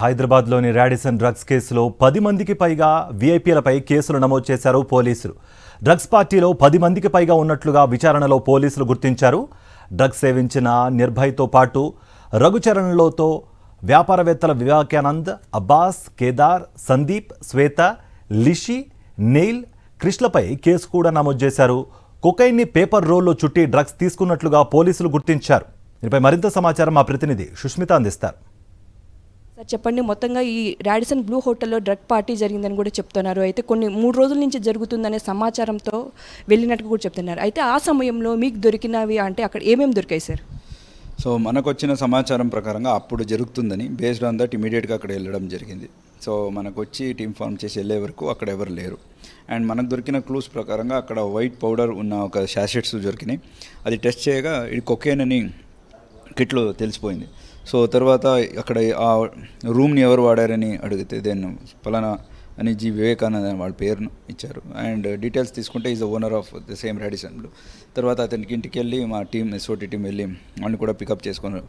హైదరాబాద్లోని Radisson drugs కేసులో 10 మందికి పైగా వీఐపీలపై కేసులు నమోదు చేశారు పోలీసులు. డ్రగ్స్ పార్టీలో 10 మందికి పైగా ఉన్నట్లుగా విచారణలో పోలీసులు గుర్తించారు. డ్రగ్స్ సేవించిన నిర్భయ్తో పాటు రఘుచరణ్లతో వ్యాపారవేత్తల వివేకానంద్, అబ్బాస్, కేదార్, సందీప్, శ్వేత, లిషి, నెయిల్, కృష్ణపై కేసు కూడా నమోదు చేశారు. కొకైన్ని పేపర్ రోల్లో చుట్టి డ్రగ్స్ తీసుకున్నట్లుగా పోలీసులు గుర్తించారు. దీనిపై మరింత సమాచారం మా ప్రతినిధి సుష్మిత అందిస్తారు. చెప్పండి, మొత్తంగా ఈ రాడిసన్ బ్లూ హోటల్లో డ్రగ్ పార్టీ జరిగిందని కూడా చెప్తున్నారు. అయితే కొన్ని 3 రోజుల నుంచి జరుగుతుందనే సమాచారంతో వెళ్ళినట్టు కూడా చెప్తున్నారు. అయితే ఆ సమయంలో మీకు దొరికినవి అంటే అక్కడ ఏమేమి దొరికాయి సార్? సో మనకు వచ్చిన సమాచారం ప్రకారంగా అప్పుడు జరుగుతుందని బేస్డ్ ఆన్ దట్ ఇమీడియట్గా అక్కడ వెళ్ళడం జరిగింది. సో మనకు వచ్చి టీమ్ ఫామ్ చేసి వెళ్ళే వరకు అక్కడ ఎవరు లేరు. అండ్ మనకు దొరికిన క్లూస్ ప్రకారంగా అక్కడ వైట్ పౌడర్ ఉన్న ఒక శాషెట్స్ దొరికినాయి. అది టెస్ట్ చేయగా ఇది కొకేన్ అని కిట్లో తెలిసిపోయింది. సో తర్వాత అక్కడ ఆ రూమ్ని ఎవరు వాడారని అడిగితే దెన్ పలానా అని జి వివేకానంద్ అని వాళ్ళ పేరును ఇచ్చారు. అండ్ డీటెయిల్స్ తీసుకుంటే is the owner of the same రాడిసన్లో. తర్వాత అతనికి ఇంటికి వెళ్ళి మా టీం ఎస్ఓటీ టీం వెళ్ళి వాడిని కూడా పికప్ చేసుకొని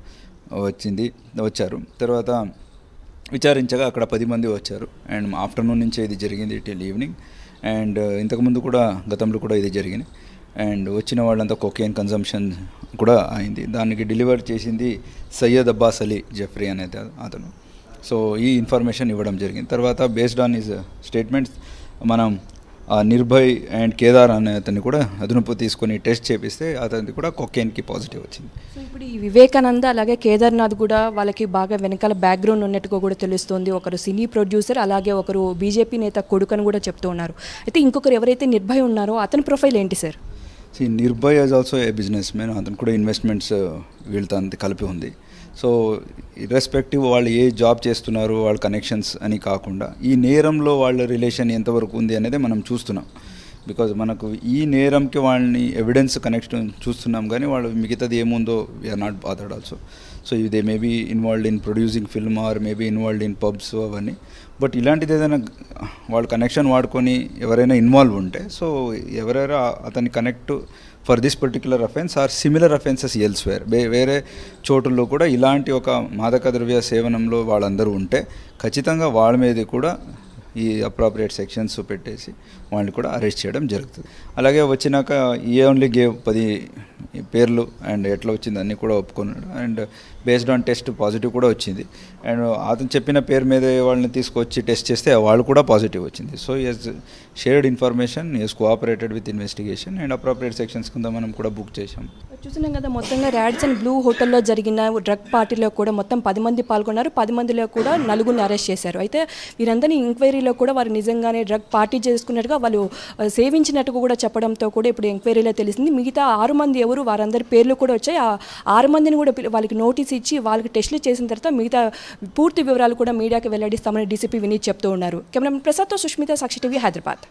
వచ్చారు. తర్వాత విచారించగా అక్కడ 10 మంది వచ్చారు. అండ్ ఆఫ్టర్నూన్ నుంచే ఇది జరిగింది టిల్ ఈవినింగ్. అండ్ ఇంతకుముందు కూడా గతంలో కూడా ఇది జరిగింది. అండ్ వచ్చిన వాళ్ళంతా కొకేన్ కన్జంప్షన్ కూడా అయింది. దానికి డెలివర్ చేసింది సయ్యద్ అబ్బాస్ అలీ జెఫ్రీ అనేది అతను. సో ఈ ఇన్ఫర్మేషన్ ఇవ్వడం జరిగింది. తర్వాత బేస్డ్ ఆన్ హిజ్ స్టేట్మెంట్స్ మనం నిర్భయ్ అండ్ కేదార్ అనే అతన్ని కూడా అదుపు తీసుకొని టెస్ట్ చేపిస్తే అతనికి కూడా కొకేన్కి పాజిటివ్ వచ్చింది. సో ఇప్పుడు ఈ వివేకానంద అలాగే కేదార్నాథ్ కూడా వాళ్ళకి బాగా వెనకాల బ్యాక్గ్రౌండ్ ఉన్నట్టుగా కూడా తెలుస్తుంది. ఒకరు సినీ ప్రొడ్యూసర్, అలాగే ఒకరు బీజేపీ నేత కొడుకని కూడా చెప్తూ ఉన్నారు. అయితే ఇంకొకరు ఎవరైతే నిర్భయ్ ఉన్నారో అతని ప్రొఫైల్ ఏంటి sir? Nirbhay is also a business man. అతను కూడా ఇన్వెస్ట్మెంట్స్ వీళ్ళతో అంత కలిపి ఉంది. సో ఇర్రెస్పెక్టివ్ వాళ్ళు ఏ జాబ్ చేస్తున్నారు, వాళ్ళ కనెక్షన్స్ అని కాకుండా ఈ నేరంలో వాళ్ళ రిలేషన్ ఎంతవరకు ఉంది అనేది మనం చూస్తున్నాం. బికాజ్ మనకు ఈ నేరంకి వాళ్ళని ఎవిడెన్స్ కనెక్షన్ చూస్తున్నాం, కానీ వాళ్ళు మిగతాది ఏముందో we are not bothered also. So they maybe involved in producing film or maybe involved in pubs అవన్నీ. బట్ ఇలాంటిది ఏదైనా వాళ్ళ కనెక్షన్ వాడుకొని ఎవరైనా ఇన్వాల్వ్ ఉంటే, సో ఎవరైనా అతని connect for this particular offence are similar offences elsewhere వేరే చోటుల్లో కూడా ఇలాంటి ఒక మాదక ద్రవ్య సేవనంలో వాళ్ళందరూ ఉంటే ఖచ్చితంగా వాళ్ళ మీద కూడా ఈ అప్రాప్రియేట్ సెక్షన్స్ పెట్టేసి వాళ్ళని కూడా అరెస్ట్ చేయడం జరుగుతుంది. అలాగే వచ్చినాక ఓన్లీ గేవ్ 10 పేర్లు అండ్ ఎట్లా వచ్చింది అన్నీ కూడా ఒప్పుకున్నాడు. And based on test positive కూడా వచ్చింది. అండ్ అతను చెప్పిన పేరు మీద వాళ్ళని తీసుకొచ్చి టెస్ట్ చేస్తే వాళ్ళు కూడా పాజిటివ్ వచ్చింది. So is shared information, is cooperated with investigation and appropriate sections కింద మనం కూడా బుక్ చేశాం. చూస్తున్నాం కదా, మొత్తంగా రాడిసన్ బ్లూ హోటల్లో జరిగిన డ్రగ్ పార్టీలో కూడా మొత్తం 10 మంది పాల్గొన్నారు. 10 మందిలో కూడా 4గురిని అరెస్ట్ చేశారు. అయితే వీరందరినీ ఎంక్వైరీలో కూడా వారు నిజంగానే డ్రగ్ పార్టీ చేసుకున్నట్టుగా వాళ్ళు సేవించినట్టుగా కూడా చెప్పడంతో కూడా ఇప్పుడు ఎంక్వైరీలో తెలిసింది. మిగతా 6 మంది ఎవరు, వారందరి పేర్లు కూడా వచ్చాయి. ఆ 6 మందిని కూడా వాళ్ళకి నోటీస్ ఇచ్చి వాళ్ళకి టెస్టులు చేసిన తర్వాత మిగతా పూర్తి వివరాలు కూడా మీడియాకి వెల్లడిస్తామని డీసీపీ వినీత్ చెప్తూ ఉన్నారు. కెమెరామెన్ ప్రసాద్తో సుష్మిత, సాక్షి టీవీ, హైదరాబాద్.